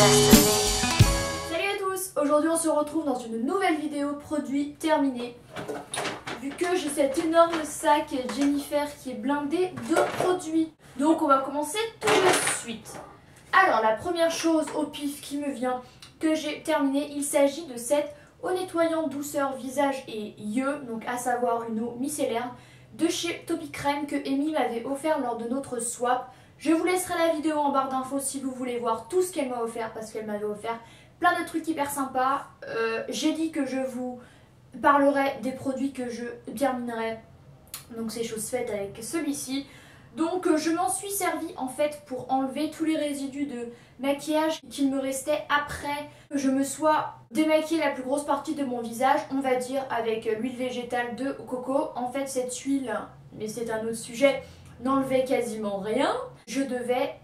Salut à tous, aujourd'hui on se retrouve dans une nouvelle vidéo produit terminé. Vu que j'ai cet énorme sac Jennifer qui est blindé de produits. Donc on va commencer tout de suite. Alors la première chose au pif qui me vient que j'ai terminé, il s'agit de cette eau nettoyant douceur visage et yeux, donc à savoir une eau micellaire de chez Topi Crème que Amy m'avait offert lors de notre swap. Je vous laisserai la vidéo en barre d'infos si vous voulez voir tout ce qu'elle m'a offert parce qu'elle m'avait offert plein de trucs hyper sympas. J'ai dit que je vous parlerai des produits que je terminerai, donc c'est chose faite avec celui-ci. Donc je m'en suis servi en fait pour enlever tous les résidus de maquillage qu'il me restait après que je me sois démaquillé la plus grosse partie de mon visage, on va dire avec l'huile végétale de coco. En fait cette huile, mais c'est un autre sujet, n'enlevait quasiment rien. Je devais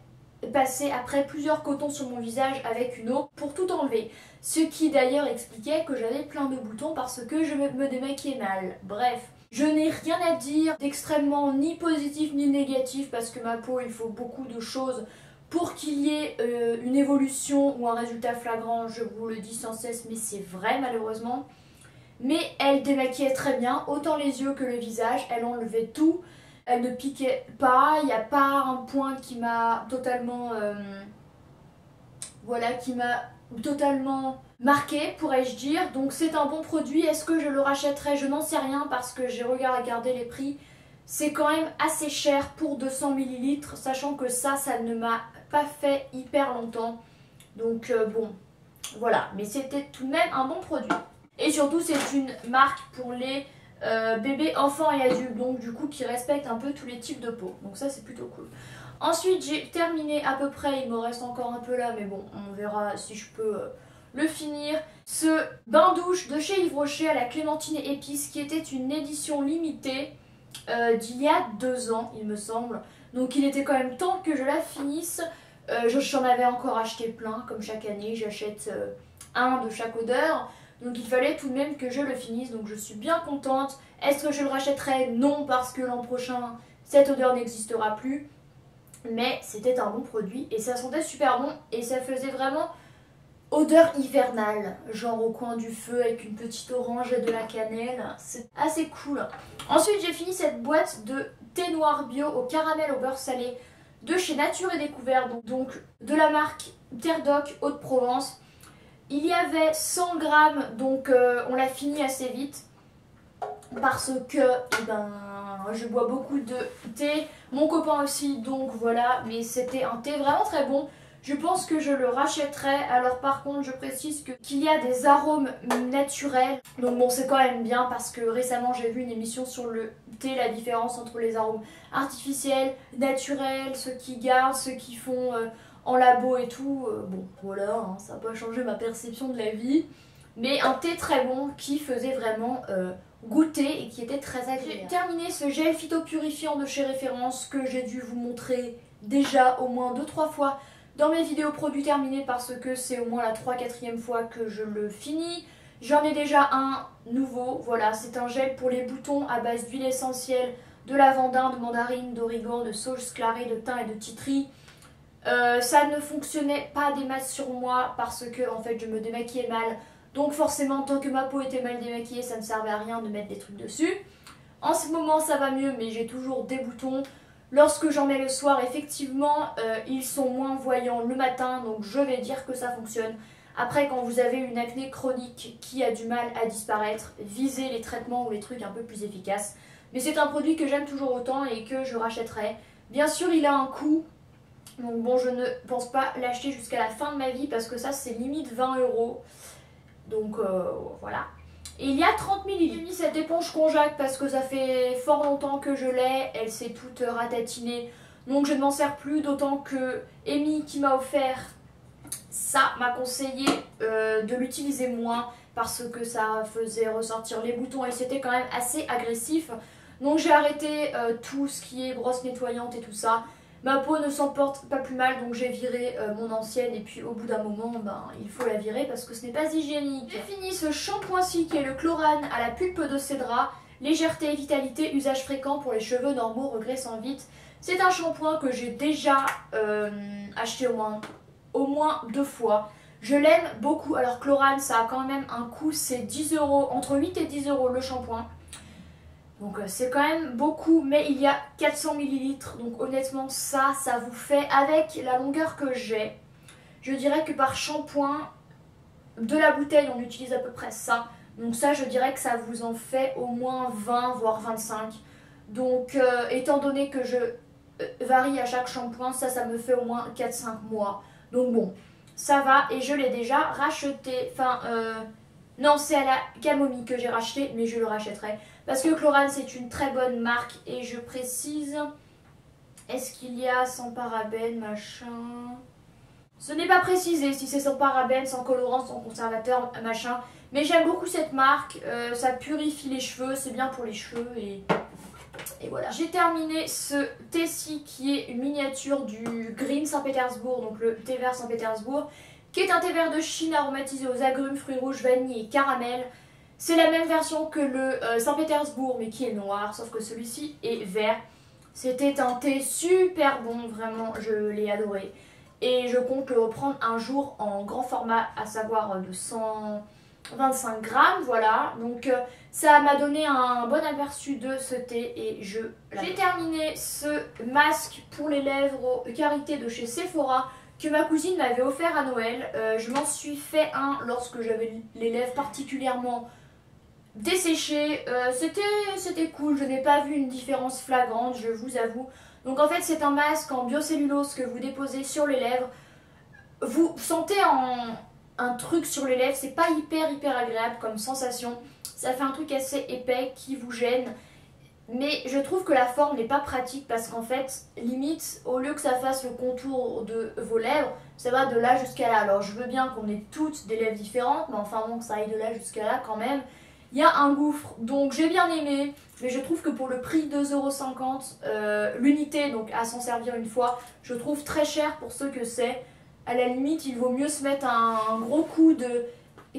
passer après plusieurs cotons sur mon visage avec une eau pour tout enlever. Ce qui d'ailleurs expliquait que j'avais plein de boutons parce que je me démaquillais mal. Bref. Je n'ai rien à dire d'extrêmement ni positif ni négatif parce que ma peau, il faut beaucoup de choses pour qu'il y ait une évolution ou un résultat flagrant, je vous le dis sans cesse, mais c'est vrai malheureusement. Mais elle démaquillait très bien, autant les yeux que le visage, elle enlevait tout, elle ne piquait pas, il n'y a pas un point qui m'a totalement... voilà, qui m'a totalement marqué, pourrais-je dire. Donc c'est un bon produit. Est-ce que je le rachèterai? Je n'en sais rien parce que j'ai regardé les prix. C'est quand même assez cher pour 200 ml, sachant que ça ne m'a pas fait hyper longtemps. Donc bon, voilà. Mais c'était tout de même un bon produit. Et surtout c'est une marque pour les bébés, enfants et adultes. Donc du coup qui respecte un peu tous les types de peau. Donc ça c'est plutôt cool. Ensuite j'ai terminé à peu près, il me reste encore un peu là mais bon on verra si je peux le finir. Ce bain douche de chez Yves Rocher à la clémentine et épices qui était une édition limitée d'il y a 2 ans il me semble. Donc il était quand même temps que je la finisse. J'en avais encore acheté plein comme chaque année, j'achète un de chaque odeur. Donc il fallait tout de même que je le finisse, donc je suis bien contente. Est-ce que je le rachèterai? Non, parce que l'an prochain cette odeur n'existera plus. Mais c'était un bon produit et ça sentait super bon et ça faisait vraiment odeur hivernale, genre au coin du feu avec une petite orange et de la cannelle. C'est assez cool. Ensuite j'ai fini cette boîte de thé noir bio au caramel au beurre salé de chez Nature et Découverte, donc de la marque Terre Doc Haute-Provence. Il y avait 100 grammes, donc on l'a fini assez vite parce que je bois beaucoup de thé, mon copain aussi, donc voilà. Mais c'était un thé vraiment très bon. Je pense que je le rachèterai. Alors par contre je précise qu'il y a des arômes naturels. Donc bon c'est quand même bien parce que récemment j'ai vu une émission sur le thé, la différence entre les arômes artificiels, naturels, ceux qui gardent, ceux qui font en labo et tout. Bon voilà, hein, ça n'a pas changé ma perception de la vie. Mais un thé très bon qui faisait vraiment goûter et qui était très agréable. J'ai terminé ce gel phytopurifiant de chez Référence que j'ai dû vous montrer déjà au moins 2-3 fois dans mes vidéos produits terminés parce que c'est au moins la 3-4e fois que je le finis. J'en ai déjà un nouveau, voilà, c'est un gel pour les boutons à base d'huile essentielle, de lavandin, de mandarine, d'origan, de sauge clarée, de thym et de titri. Ça ne fonctionnait pas des masses sur moi parce que en fait je me démaquillais mal. Donc forcément tant que ma peau était mal démaquillée ça ne servait à rien de mettre des trucs dessus. En ce moment ça va mieux mais j'ai toujours des boutons. Lorsque j'en mets le soir, effectivement, ils sont moins voyants le matin, donc je vais dire que ça fonctionne. Après, quand vous avez une acné chronique qui a du mal à disparaître, visez les traitements ou les trucs un peu plus efficaces. Mais c'est un produit que j'aime toujours autant et que je rachèterai. Bien sûr, il a un coût, donc bon, je ne pense pas l'acheter jusqu'à la fin de ma vie parce que ça, c'est limite 20 €. Donc voilà. Et il y a 30 ml. J'ai mis cette éponge konjac parce que ça fait fort longtemps que je l'ai. Elle s'est toute ratatinée. Donc je ne m'en sers plus. D'autant que Amy qui m'a offert ça m'a conseillé de l'utiliser moins. Parce que ça faisait ressortir les boutons et c'était quand même assez agressif. Donc j'ai arrêté tout ce qui est brosse nettoyante et tout ça. Ma peau ne s'en porte pas plus mal, donc j'ai viré mon ancienne et puis au bout d'un moment, il faut la virer parce que ce n'est pas hygiénique. J'ai fini ce shampoing-ci qui est le Chlorane à la pulpe de cédra. Légèreté et vitalité, usage fréquent pour les cheveux normaux, regressant vite. C'est un shampoing que j'ai déjà acheté au moins au moins 2 fois. Je l'aime beaucoup. Alors Chlorane, ça a quand même un coût, c'est 10 €, entre 8 et 10 € le shampoing. Donc c'est quand même beaucoup, mais il y a 400 ml. Donc honnêtement, ça vous fait, avec la longueur que j'ai, je dirais que par shampoing, de la bouteille, on utilise à peu près ça. Donc ça, je dirais que ça vous en fait au moins 20, voire 25. Donc étant donné que je varie à chaque shampoing, ça me fait au moins 4-5 mois. Donc bon, ça va, et je l'ai déjà racheté. Enfin, non, c'est à la camomille que j'ai racheté, mais je le rachèterai. Parce que Chlorane, c'est une très bonne marque, et je précise, est-ce qu'il y a sans parabènes, machin? Ce n'est pas précisé si c'est sans parabènes, sans colorant, sans conservateur, machin. Mais j'aime beaucoup cette marque, ça purifie les cheveux, c'est bien pour les cheveux, et voilà. J'ai terminé ce thé-ci qui est une miniature du Green Saint-Pétersbourg, donc le thé vert Saint-Pétersbourg, qui est un thé vert de Chine aromatisé aux agrumes, fruits rouges, vanille et caramel. C'est la même version que le Saint-Pétersbourg, mais qui est noir, sauf que celui-ci est vert. C'était un thé super bon, vraiment, je l'ai adoré. Et je compte le reprendre un jour en grand format, à savoir de 125 grammes, voilà. Donc ça m'a donné un bon aperçu de ce thé, et j'ai terminé ce masque pour les lèvres aux Karité de chez Sephora que ma cousine m'avait offert à Noël. Je m'en suis fait un lorsque j'avais les lèvres particulièrement desséchées. C'était cool, je n'ai pas vu une différence flagrante, je vous avoue. Donc en fait, c'est un masque en biocellulose que vous déposez sur les lèvres. Vous sentez un truc sur les lèvres, c'est pas hyper agréable comme sensation. Ça fait un truc assez épais qui vous gêne. Mais je trouve que la forme n'est pas pratique, parce qu'en fait, limite, au lieu que ça fasse le contour de vos lèvres, ça va de là jusqu'à là. Alors je veux bien qu'on ait toutes des lèvres différentes, mais enfin bon, que ça aille de là jusqu'à là quand même. Il y a un gouffre, donc j'ai bien aimé, mais je trouve que pour le prix 2,50 €, l'unité, donc à s'en servir une fois, je trouve très cher pour ce que c'est. À la limite, il vaut mieux se mettre un gros coup de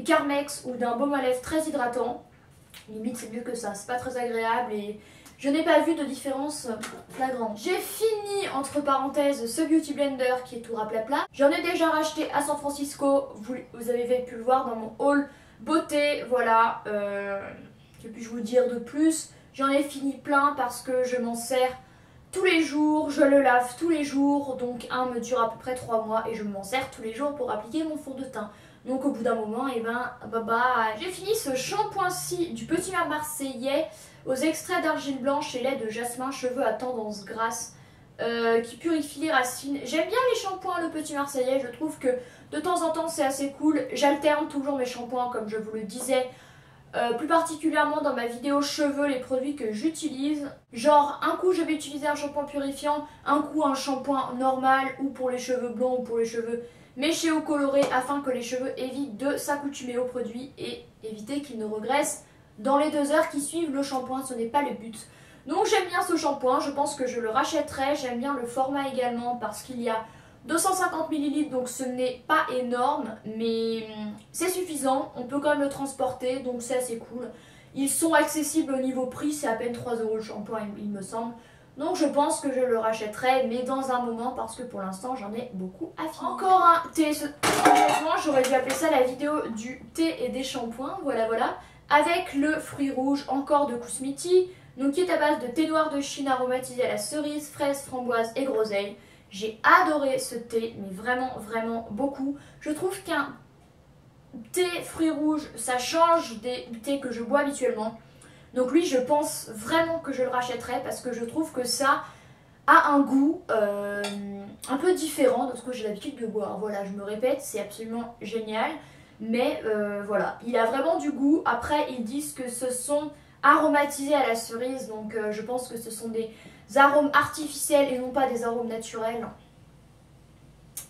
Carmex ou d'un baume à lèvres très hydratant. Limite, c'est mieux que ça, c'est pas très agréable, et je n'ai pas vu de différence flagrante. J'ai fini, entre parenthèses, ce Beauty Blender qui est tout raplapla. J'en ai déjà racheté à San Francisco, vous avez pu le voir dans mon haul beauté, voilà. Que puis-je vous dire de plus? J'en ai fini plein parce que je m'en sers tous les jours, je le lave tous les jours, donc un me dure à peu près 3 mois, et je m'en sers tous les jours pour appliquer mon fond de teint. Donc au bout d'un moment, et ben, j'ai fini ce shampoing-ci du Petit Marseillais aux extraits d'argile blanche et lait de jasmin, cheveux à tendance grasse, qui purifie les racines. J'aime bien les shampoings le Petit Marseillais, je trouve que de temps en temps c'est assez cool. J'alterne toujours mes shampoings, comme je vous le disais, plus particulièrement dans ma vidéo cheveux, les produits que j'utilise. Genre un coup je vais utiliser un shampoing purifiant, un coup un shampoing normal, ou pour les cheveux blonds ou pour les cheveux méchés ou colorés, afin que les cheveux évitent de s'accoutumer au produit et éviter qu'ils ne regressent dans les 2 heures qui suivent le shampoing. Ce n'est pas le but. Donc j'aime bien ce shampoing, je pense que je le rachèterai. J'aime bien le format également, parce qu'il y a 250 ml, donc ce n'est pas énorme, mais c'est suffisant. On peut quand même le transporter, donc c'est assez cool. Ils sont accessibles au niveau prix, c'est à peine 3 € le shampoing, il me semble. Donc je pense que je le rachèterai, mais dans un moment, parce que pour l'instant j'en ai beaucoup à finir. Encore un thé, honnêtement j'aurais dû appeler ça la vidéo du thé et des shampoings, voilà. Avec le fruit rouge, encore de Kousmiti, donc qui est à base de thé noir de Chine aromatisé à la cerise, fraise, framboise et groseille. J'ai adoré ce thé, mais vraiment beaucoup. Je trouve qu'un thé fruits rouges, ça change des thés que je bois habituellement. Donc lui, je pense vraiment que je le rachèterai, parce que je trouve que ça a un goût un peu différent de ce que j'ai l'habitude de boire. Voilà, je me répète, c'est absolument génial. Mais voilà, il a vraiment du goût. Après, ils disent que ce sont aromatisés à la cerise, donc je pense que ce sont des arômes artificiels et non pas des arômes naturels.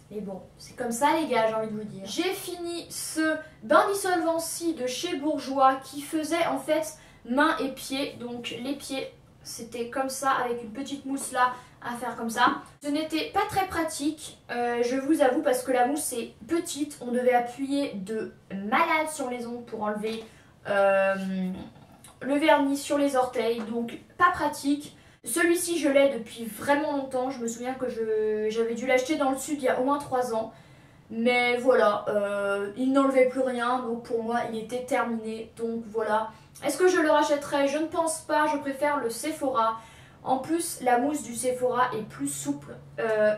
Mais bon, c'est comme ça les gars, j'ai envie de vous dire. J'ai fini ce bain dissolvant-ci de chez Bourjois, qui faisait en fait mains et pieds. Donc les pieds, c'était comme ça, avec une petite mousse là à faire comme ça. Ce n'était pas très pratique, je vous avoue, parce que la mousse est petite. On devait appuyer de malade sur les ongles pour enlever le vernis sur les orteils, donc pas pratique. Celui-ci je l'ai depuis vraiment longtemps, je me souviens que j'avais dû l'acheter dans le sud il y a au moins 3 ans. Mais voilà, il n'enlevait plus rien, donc pour moi il était terminé, donc voilà. Est-ce que je le rachèterai? Je ne pense pas, je préfère le Sephora. En plus, la mousse du Sephora est plus souple,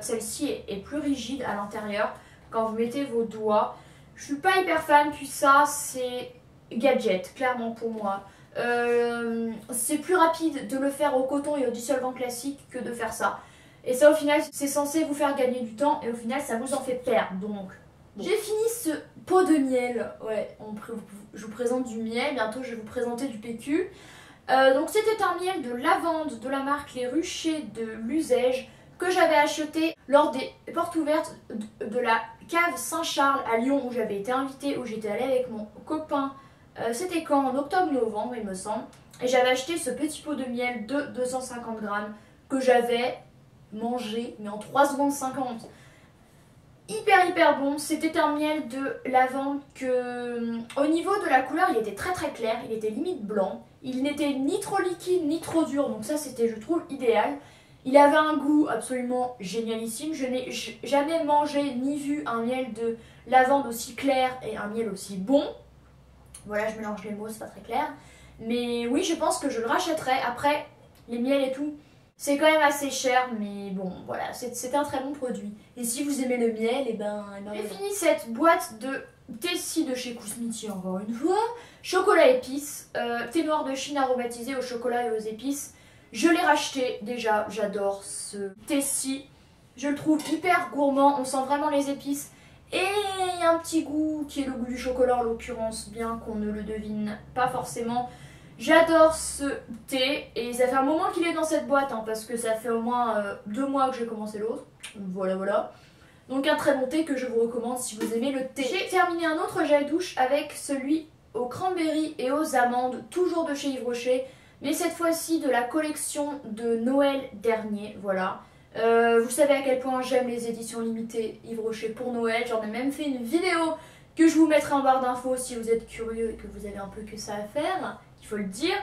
celle-ci est plus rigide à l'intérieur quand vous mettez vos doigts. Je suis pas hyper fan, puis ça c'est gadget, clairement pour moi. C'est plus rapide de le faire au coton et au dissolvant classique que de faire ça. Et ça au final c'est censé vous faire gagner du temps et au final ça vous en fait perdre. Donc bon. J'ai fini ce pot de miel. Ouais, je vous présente du miel, bientôt je vais vous présenter du PQ. Donc c'était un miel de lavande de la marque Les Ruchers de Luzège que j'avais acheté lors des portes ouvertes de la cave Saint-Charles à Lyon où j'avais été invitée, où j'étais allée avec mon copain. C'était quand? En octobre-novembre il me semble. Et j'avais acheté ce petit pot de miel de 250 grammes que j'avais mangé mais en 3 secondes 50. Hyper bon, c'était un miel de lavande que au niveau de la couleur il était très clair, il était limite blanc, il n'était ni trop liquide ni trop dur, donc ça c'était je trouve idéal. Il avait un goût absolument génialissime, je n'ai jamais mangé ni vu un miel de lavande aussi clair et un miel aussi bon. Voilà, je mélange les mots, c'est pas très clair, mais oui je pense que je le rachèterai. Après les miels et tout, c'est quand même assez cher, mais bon, voilà, c'est un très bon produit. Et si vous aimez le miel, et ben j'ai fini cette boîte de Tessie de chez Kousmiti, encore une fois. Chocolat épices, thé noir de Chine aromatisé au chocolat et aux épices. Je l'ai racheté, déjà, j'adore ce Tessie. Je le trouve hyper gourmand, on sent vraiment les épices. Et il y a un petit goût qui est le goût du chocolat en l'occurrence, bien qu'on ne le devine pas forcément. J'adore ce thé et ça fait un moment qu'il est dans cette boîte parce que ça fait au moins 2 mois que j'ai commencé l'autre. Voilà. Donc un très bon thé que je vous recommande si vous aimez le thé. J'ai terminé un autre gel douche avec celui aux cranberries et aux amandes, toujours de chez Yves Rocher, mais cette fois-ci de la collection de Noël dernier, voilà. Vous savez à quel point j'aime les éditions limitées Yves Rocher pour Noël, j'en ai même fait une vidéo que je vous mettrai en barre d'infos si vous êtes curieux et que vous avez un peu que ça à faire. Il faut le dire.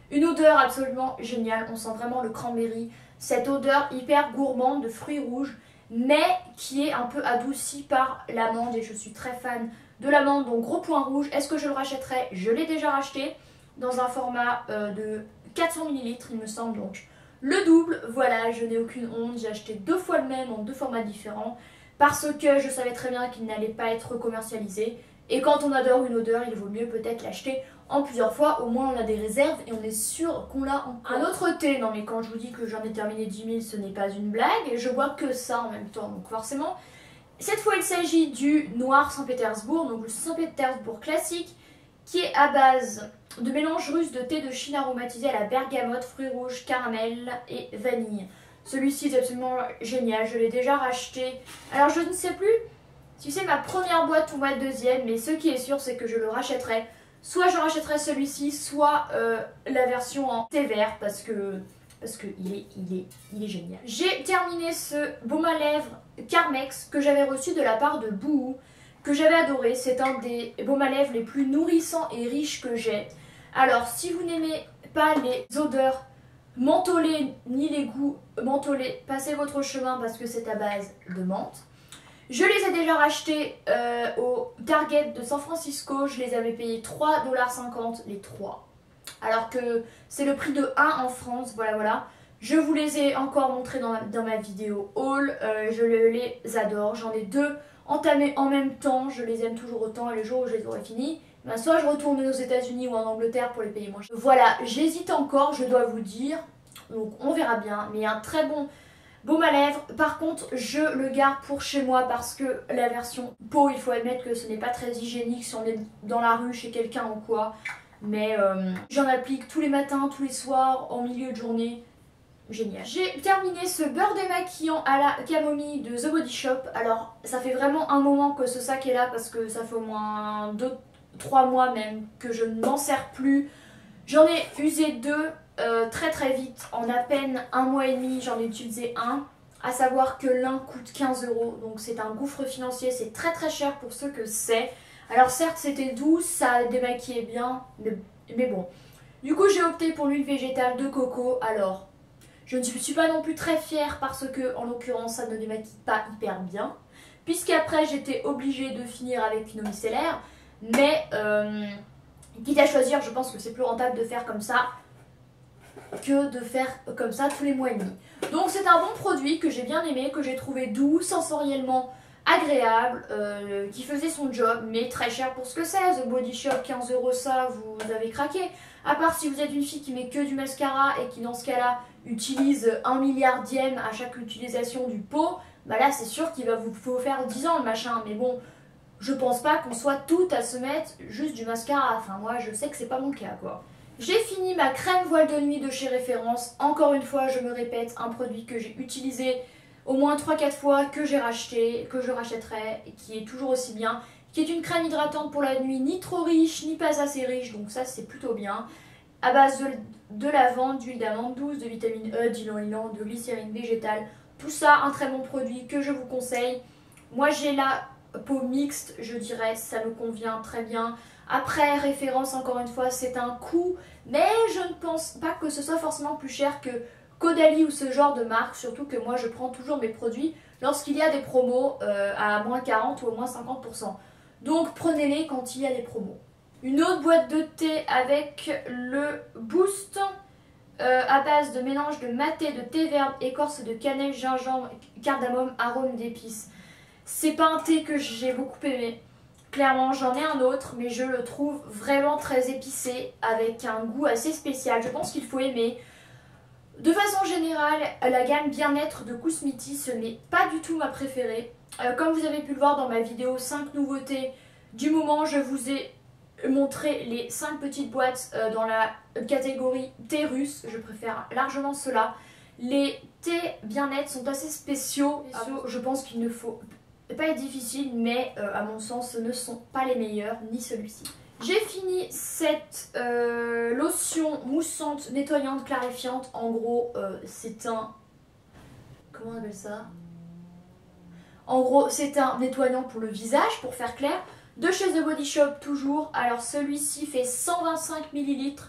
Une odeur absolument géniale, on sent vraiment le cranberry, cette odeur hyper gourmande de fruits rouges, mais qui est un peu adoucie par l'amande et je suis très fan de l'amande, donc gros point rouge. Est-ce que je le rachèterai? Je l'ai déjà racheté dans un format de 400 ml il me semble, donc le double. Voilà, je n'ai aucune honte, j'ai acheté 2 fois le même en 2 formats différents parce que je savais très bien qu'il n'allait pas être commercialisé. Et quand on adore une odeur, il vaut mieux peut-être l'acheter en plusieurs fois, au moins on a des réserves et on est sûr qu'on l'a encore. Un autre thé, non mais quand je vous dis que j'en ai terminé 10 000, ce n'est pas une blague, je bois que ça en même temps, donc forcément. Cette fois il s'agit du Noir Saint-Pétersbourg, donc le Saint-Pétersbourg classique, qui est à base de mélange russe de thé de Chine aromatisé à la bergamote, fruits rouges, caramel et vanille. Celui-ci est absolument génial, je l'ai déjà racheté. Alors je ne sais plus si c'est ma première boîte ou ma deuxième, mais ce qui est sûr c'est que je le rachèterai. Soit je rachèterai celui-ci, soit la version en thé vert parce que il est génial. J'ai terminé ce baume à lèvres Carmex que j'avais reçu de la part de Bouhou, que j'avais adoré. C'est un des baumes à lèvres les plus nourrissants et riches que j'ai. Alors si vous n'aimez pas les odeurs mentholées ni les goûts mentholés, passez votre chemin parce que c'est à base de menthe. Je les ai déjà rachetés au Target de San Francisco, je les avais payés 3,50$ les 3. Alors que c'est le prix de 1 en France, voilà. Je vous les ai encore montrés dans ma vidéo haul, je les adore. J'en ai 2 entamés en même temps, je les aime toujours autant et le jour où je les aurai finis, ben soit je retourne aux États-Unis ou en Angleterre pour les payer moins cher. Voilà, j'hésite encore, je dois vous dire, donc on verra bien, mais un très bon baume à lèvres. Par contre je le garde pour chez moi parce que la version peau, il faut admettre que ce n'est pas très hygiénique si on est dans la rue chez quelqu'un ou quoi, mais j'en applique tous les matins, tous les soirs, en milieu de journée. Génial. J'ai terminé ce beurre démaquillant à la camomille de The Body Shop. Alors ça fait vraiment un moment que ce sac est là parce que ça fait au moins 2-3 mois même que je ne m'en sers plus. J'en ai usé 2 très vite, en à peine 1 mois et demi j'en ai utilisé un, à savoir que l'un coûte 15 €, donc c'est un gouffre financier, c'est très cher pour ceux que c'est. Alors certes c'était doux, ça démaquillait bien, mais bon. Du coup j'ai opté pour l'huile végétale de coco. Alors je ne suis pas non plus très fière parce que en l'occurrence ça ne démaquille pas hyper bien. puisqu'après j'étais obligée de finir avec une eau micellaire. Mais quitte à choisir, je pense que c'est plus rentable de faire comme ça que de faire comme ça tous les mois et demi. Donc c'est un bon produit que j'ai bien aimé, que j'ai trouvé doux, sensoriellement agréable, qui faisait son job, mais très cher pour ce que c'est. The Body Shop, 15 € ça, vous avez craqué. À part si vous êtes une fille qui met que du mascara et qui dans ce cas-là utilise 1 milliardième à chaque utilisation du pot, bah là c'est sûr qu'il va vous faire 10 ans le machin, mais bon, je pense pas qu'on soit toutes à se mettre juste du mascara. Enfin moi je sais que c'est pas mon cas quoi. J'ai fini ma crème voile de nuit de chez Référence. Encore une fois, je me répète, un produit que j'ai utilisé au moins 3-4 fois, que j'ai racheté, que je rachèterai, et qui est toujours aussi bien. Qui est une crème hydratante pour la nuit, ni trop riche, ni pas assez riche, donc ça c'est plutôt bien. À base de lavande, d'huile d'amande douce, de vitamine E, d'ylang-ylang, de glycérine végétale. Tout ça, un très bon produit que je vous conseille. Moi j'ai la peau mixte, je dirais, ça me convient très bien. Après, Référence, encore une fois, c'est un coût, mais je ne pense pas que ce soit forcément plus cher que Caudalie ou ce genre de marque, surtout que moi je prends toujours mes produits lorsqu'il y a des promos à moins 40 ou au moins 50%. Donc prenez-les quand il y a des promos. Une autre boîte de thé avec le Boost à base de mélange de maté, de thé vert, écorce de cannelle, gingembre, cardamome, arôme d'épices. C'est pas un thé que j'ai beaucoup aimé. Clairement, j'en ai un autre, mais je le trouve vraiment très épicé, avec un goût assez spécial. Je pense qu'il faut aimer. De façon générale, la gamme Bien-être de Kousmiti, ce n'est pas du tout ma préférée. Comme vous avez pu le voir dans ma vidéo 5 nouveautés du moment, je vous ai montré les 5 petites boîtes dans la catégorie thé russe. Je préfère largement cela. Les thés Bien-être sont assez spéciaux. Je pense qu'il ne faut pas être difficile, mais à mon sens, ce ne sont pas les meilleurs, ni celui-ci. J'ai fini cette lotion moussante, nettoyante, clarifiante. En gros, c'est un... Comment on appelle ça? En gros, c'est un nettoyant pour le visage, pour faire clair. De chez The Body Shop, toujours. Alors, celui-ci fait 125 ml.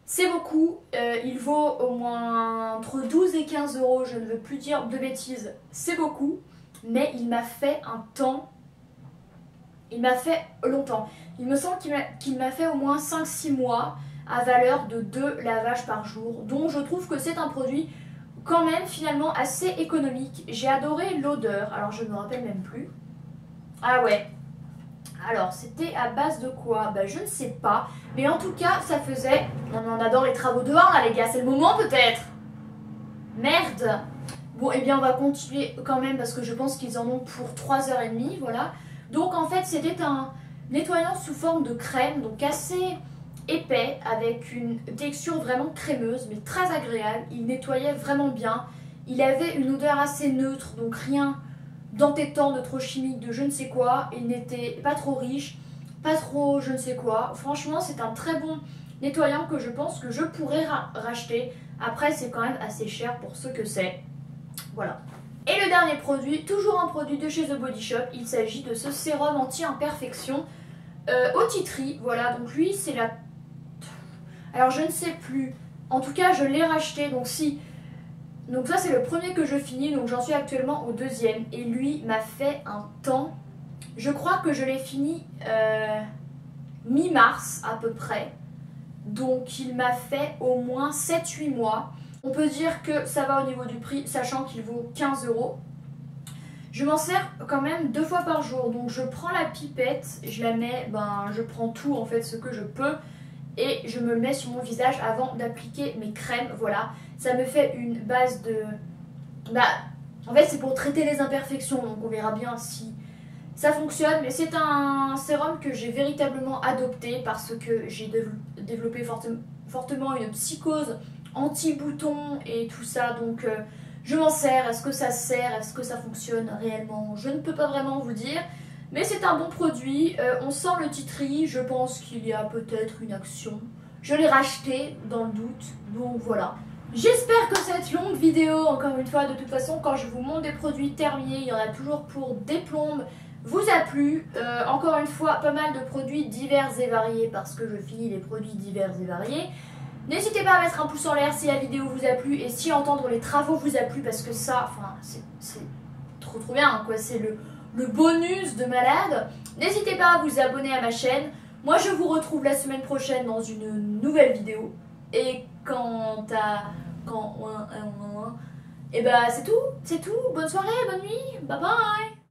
C'est beaucoup. Il vaut au moins entre 12 et 15 €. Je ne veux plus dire de bêtises. C'est beaucoup. Mais il m'a fait un temps... Il m'a fait longtemps. Il me semble qu'il m'a fait au moins 5-6 mois à valeur de 2 lavages par jour. Donc je trouve que c'est un produit quand même finalement assez économique. J'ai adoré l'odeur. Alors je ne me rappelle même plus. Ah ouais. Alors c'était à base de quoi? Bah je ne sais pas. Mais en tout cas ça faisait... On adore les travaux dehors là les gars. C'est le moment peut-être. Merde. Bon et bien on va continuer quand même parce que je pense qu'ils en ont pour 3h30. Voilà. Donc en fait c'était un nettoyant sous forme de crème, donc assez épais, avec une texture vraiment crémeuse, mais très agréable. Il nettoyait vraiment bien. Il avait une odeur assez neutre, donc rien d'entêtant, de trop chimique, de je ne sais quoi. Il n'était pas trop riche, pas trop je ne sais quoi. Franchement c'est un très bon nettoyant que je pense que je pourrais racheter. Après c'est quand même assez cher pour ce que c'est. Voilà. Et le dernier produit, toujours un produit de chez The Body Shop, il s'agit de ce sérum anti-imperfection au titri. Voilà, donc lui c'est la... Alors je ne sais plus, en tout cas je l'ai racheté, donc si... Donc ça c'est le premier que je finis, donc j'en suis actuellement au deuxième. Et lui m'a fait un temps, je crois que je l'ai fini mi-mars à peu près. Donc il m'a fait au moins 7-8 mois. On peut dire que ça va au niveau du prix, sachant qu'il vaut 15 €. Je m'en sers quand même 2 fois par jour. Donc je prends la pipette, je la mets, je prends tout en fait, ce que je peux. Et je me le mets sur mon visage avant d'appliquer mes crèmes. Voilà, ça me fait une base de... en fait c'est pour traiter les imperfections. Donc on verra bien si ça fonctionne. Mais c'est un sérum que j'ai véritablement adopté parce que j'ai développé fortement une psychose anti-boutons et tout ça, donc je m'en sers. Est-ce que ça sert? Est-ce que ça fonctionne réellement? Je ne peux pas vraiment vous dire, mais c'est un bon produit. On sent le titri, je pense qu'il y a peut-être une action. Je l'ai racheté dans le doute, donc voilà. J'espère que cette longue vidéo, encore une fois, de toute façon, quand je vous montre des produits terminés, il y en a toujours pour des plombes, vous a plu. Encore une fois, pas mal de produits divers et variés, parce que je finis les produits divers et variés. N'hésitez pas à mettre un pouce en l'air si la vidéo vous a plu et si entendre les travaux vous a plu, parce que ça, enfin, c'est trop bien, quoi. C'est le le bonus de malade. N'hésitez pas à vous abonner à ma chaîne. Moi je vous retrouve la semaine prochaine dans une nouvelle vidéo. Et et bah c'est tout. Bonne soirée, bonne nuit, bye bye.